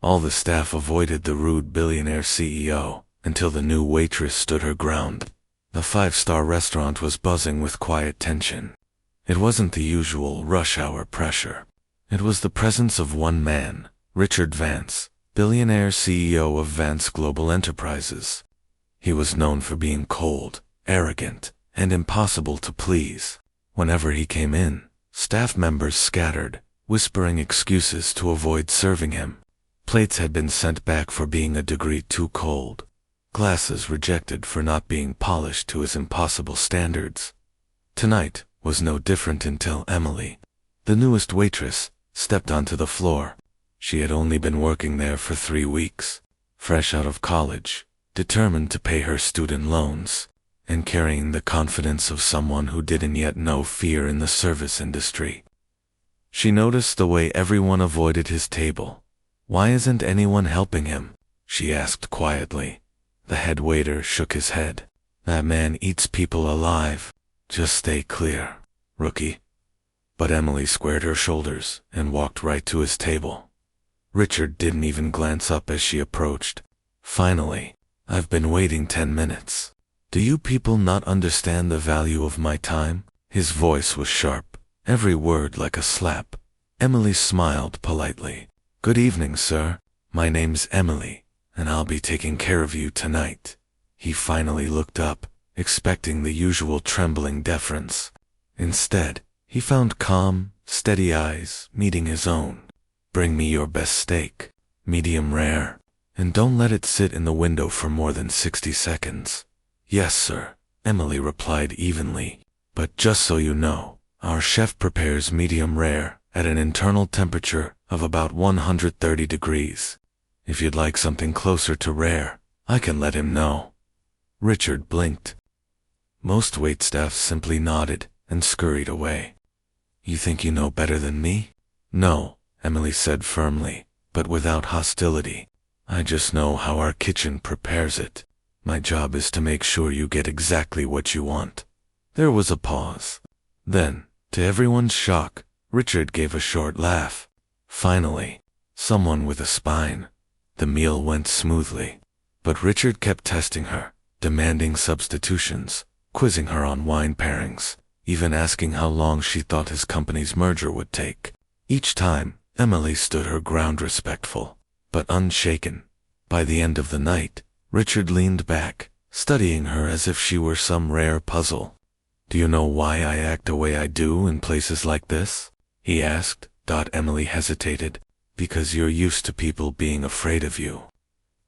All the staff avoided the rude billionaire CEO until the new waitress stood her ground. The five-star restaurant was buzzing with quiet tension. It wasn't the usual rush-hour pressure. It was the presence of one man, Richard Vance, billionaire CEO of Vance Global Enterprises. He was known for being cold, arrogant, and impossible to please. Whenever he came in, staff members scattered, whispering excuses to avoid serving him. Plates had been sent back for being a degree too cold. Glasses rejected for not being polished to his impossible standards. Tonight was no different until Emily, the newest waitress, stepped onto the floor. She had only been working there for 3 weeks, fresh out of college, determined to pay her student loans, and carrying the confidence of someone who didn't yet know fear in the service industry. She noticed the way everyone avoided his table. "Why isn't anyone helping him?" she asked quietly. The head waiter shook his head. "That man eats people alive. Just stay clear, rookie." But Emily squared her shoulders and walked right to his table. Richard didn't even glance up as she approached. "Finally, I've been waiting 10 minutes. Do you people not understand the value of my time?" His voice was sharp, every word like a slap. Emily smiled politely. "Good evening, sir. My name's Emily, and I'll be taking care of you tonight." He finally looked up, expecting the usual trembling deference. Instead, he found calm, steady eyes meeting his own. "Bring me your best steak, medium rare, and don't let it sit in the window for more than 60 seconds. "Yes, sir," Emily replied evenly. "But just so you know, our chef prepares medium rare at an internal temperature of about 130 degrees. If you'd like something closer to rare, I can let him know." Richard blinked. Most waitstaff simply nodded and scurried away. "You think you know better than me?" "No," Emily said firmly, but without hostility. "I just know how our kitchen prepares it. My job is to make sure you get exactly what you want." There was a pause. Then, to everyone's shock, Richard gave a short laugh. Finally, someone with a spine. The meal went smoothly, but Richard kept testing her, demanding substitutions, quizzing her on wine pairings, even asking how long she thought his company's merger would take. Each time, Emily stood her ground, respectful, but unshaken. By the end of the night, Richard leaned back, studying her as if she were some rare puzzle. "Do you know why I act the way I do in places like this?" he asked. Emily hesitated. "Because you're used to people being afraid of you."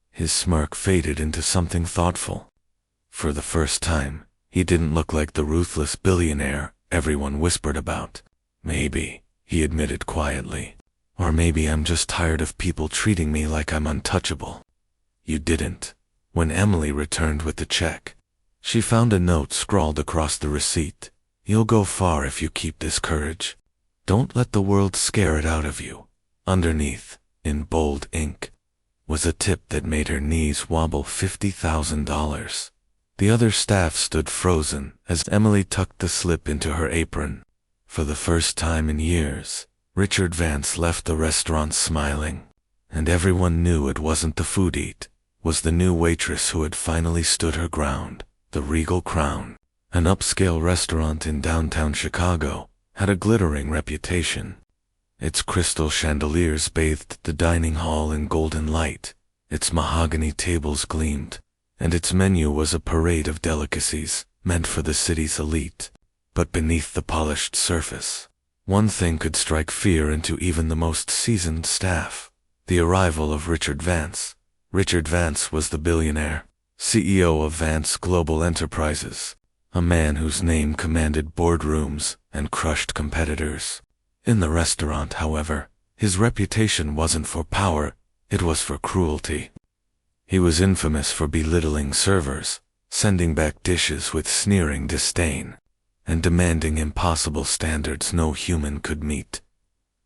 His smirk faded into something thoughtful. For the first time, he didn't look like the ruthless billionaire everyone whispered about. "Maybe," he admitted quietly. "Or maybe I'm just tired of people treating me like I'm untouchable." "You didn't." When Emily returned with the check, she found a note scrawled across the receipt. "You'll go far if you keep this courage. Don't let the world scare it out of you." Underneath, in bold ink, was a tip that made her knees wobble. $50,000. The other staff stood frozen as Emily tucked the slip into her apron. For the first time in years, Richard Vance left the restaurant smiling, and everyone knew it wasn't the foodie, was the new waitress who had finally stood her ground. The Regal Crown, an upscale restaurant in downtown Chicago, had a glittering reputation. Its crystal chandeliers bathed the dining hall in golden light, its mahogany tables gleamed, and its menu was a parade of delicacies meant for the city's elite. But beneath the polished surface, one thing could strike fear into even the most seasoned staff: the arrival of Richard Vance. Richard Vance was the billionaire, CEO of Vance Global Enterprises, a man whose name commanded boardrooms and crushed competitors. In the restaurant, however, his reputation wasn't for power, it was for cruelty. He was infamous for belittling servers, sending back dishes with sneering disdain, and demanding impossible standards no human could meet.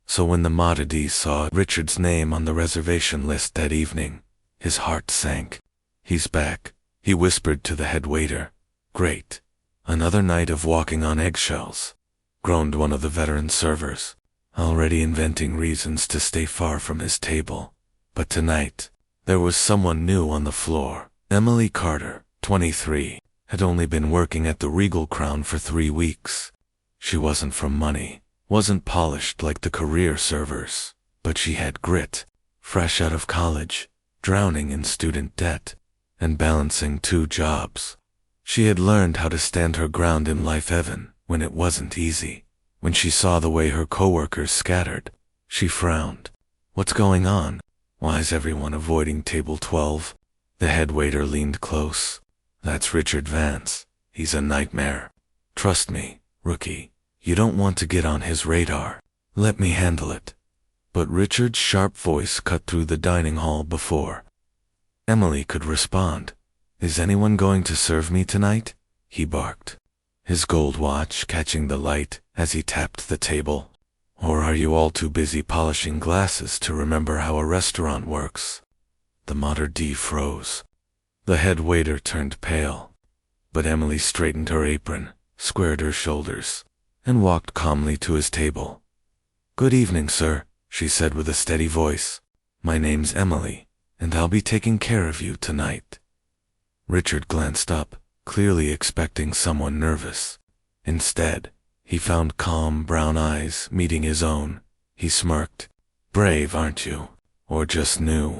So when the Mahdi's saw Richard's name on the reservation list that evening, his heart sank. "He's back," he whispered to the head waiter. "Great. Another night of walking on eggshells," groaned one of the veteran servers, already inventing reasons to stay far from his table. But tonight, there was someone new on the floor. Emily Carter, 23, had only been working at the Regal Crown for 3 weeks. She wasn't from money, wasn't polished like the career servers, but she had grit, fresh out of college, drowning in student debt, and balancing 2 jobs. She had learned how to stand her ground in life even when it wasn't easy. When she saw the way her coworkers scattered, she frowned. What's going on? Why is everyone avoiding table 12? The head waiter leaned close. That's Richard Vance. He's a nightmare. Trust me, rookie. You don't want to get on his radar. Let me handle it. But Richard's sharp voice cut through the dining hall before Emily could respond. Is anyone going to serve me tonight? He barked, his gold watch catching the light as he tapped the table. Or are you all too busy polishing glasses to remember how a restaurant works? The Mater D froze. The head waiter turned pale, but Emily straightened her apron, squared her shoulders, and walked calmly to his table. Good evening, sir, she said with a steady voice. My name's Emily, and I'll be taking care of you tonight. Richard glanced up, clearly expecting someone nervous. Instead, he found calm brown eyes meeting his own. He smirked. Brave, aren't you? Or just new?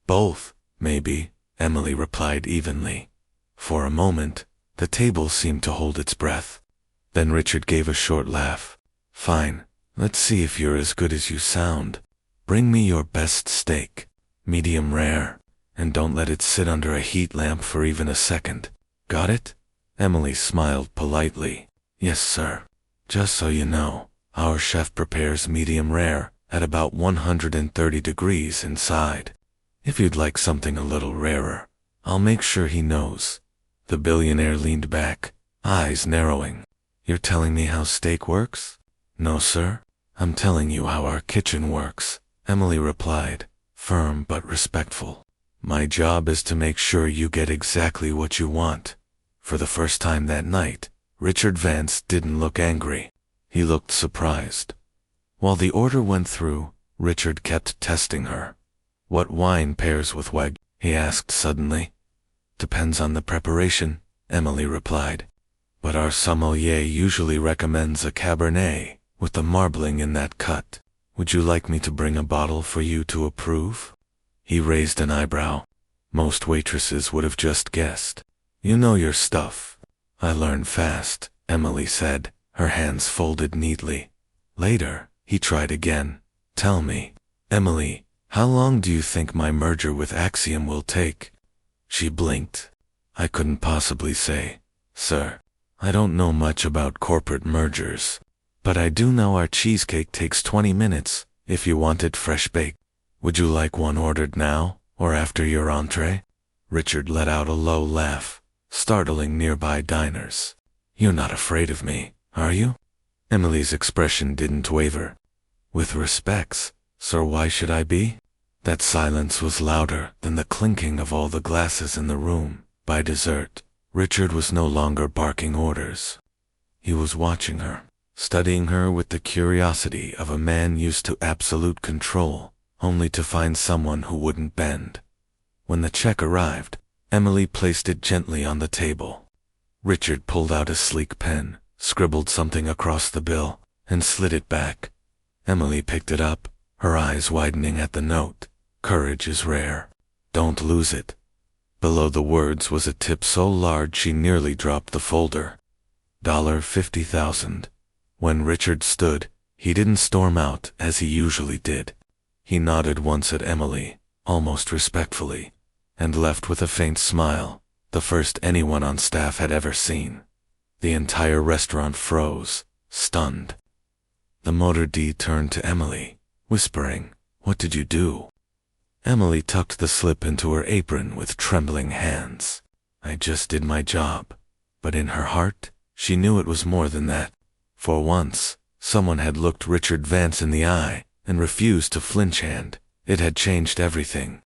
Both, maybe, Emily replied evenly. For a moment, the table seemed to hold its breath. Then Richard gave a short laugh. Fine, let's see if you're as good as you sound. Bring me your best steak, medium rare, and don't let it sit under a heat lamp for even a second. Got it? Emily smiled politely. Yes, sir. Just so you know, our chef prepares medium rare at about 130 degrees inside. If you'd like something a little rarer, I'll make sure he knows. The billionaire leaned back, eyes narrowing. You're telling me how steak works? No, sir. I'm telling you how our kitchen works, Emily replied, firm but respectful. My job is to make sure you get exactly what you want. For the first time that night, Richard Vance didn't look angry. He looked surprised. While the order went through, Richard kept testing her. What wine pairs with Wag? He asked suddenly. Depends on the preparation, Emily replied. But our sommelier usually recommends a Cabernet, with the marbling in that cut. Would you like me to bring a bottle for you to approve? He raised an eyebrow. Most waitresses would have just guessed. You know your stuff. I learn fast, Emily said, her hands folded neatly. Later, he tried again. Tell me, Emily, how long do you think my merger with Axiom will take? She blinked. I couldn't possibly say, sir. I don't know much about corporate mergers, but I do know our cheesecake takes 20 minutes if you want it fresh baked. Would you like one ordered now or after your entree? Richard let out a low laugh, startling nearby diners. You're not afraid of me, are you? Emily's expression didn't waver. With respects, sir, why should I be? That silence was louder than the clinking of all the glasses in the room. By dessert, Richard was no longer barking orders. He was watching her, studying her with the curiosity of a man used to absolute control, only to find someone who wouldn't bend. When the check arrived, Emily placed it gently on the table. Richard pulled out a sleek pen, scribbled something across the bill, and slid it back. Emily picked it up, her eyes widening at the note. Courage is rare. Don't lose it. Below the words was a tip so large she nearly dropped the folder. $50,000. When Richard stood, he didn't storm out as he usually did. He nodded once at Emily, almost respectfully, and left with a faint smile, the first anyone on staff had ever seen. The entire restaurant froze, stunned. The Mater D turned to Emily, whispering, "What did you do?" Emily tucked the slip into her apron with trembling hands. "I just did my job." But in her heart, she knew it was more than that. For once, someone had looked Richard Vance in the eye and refused to flinch, and it had changed everything.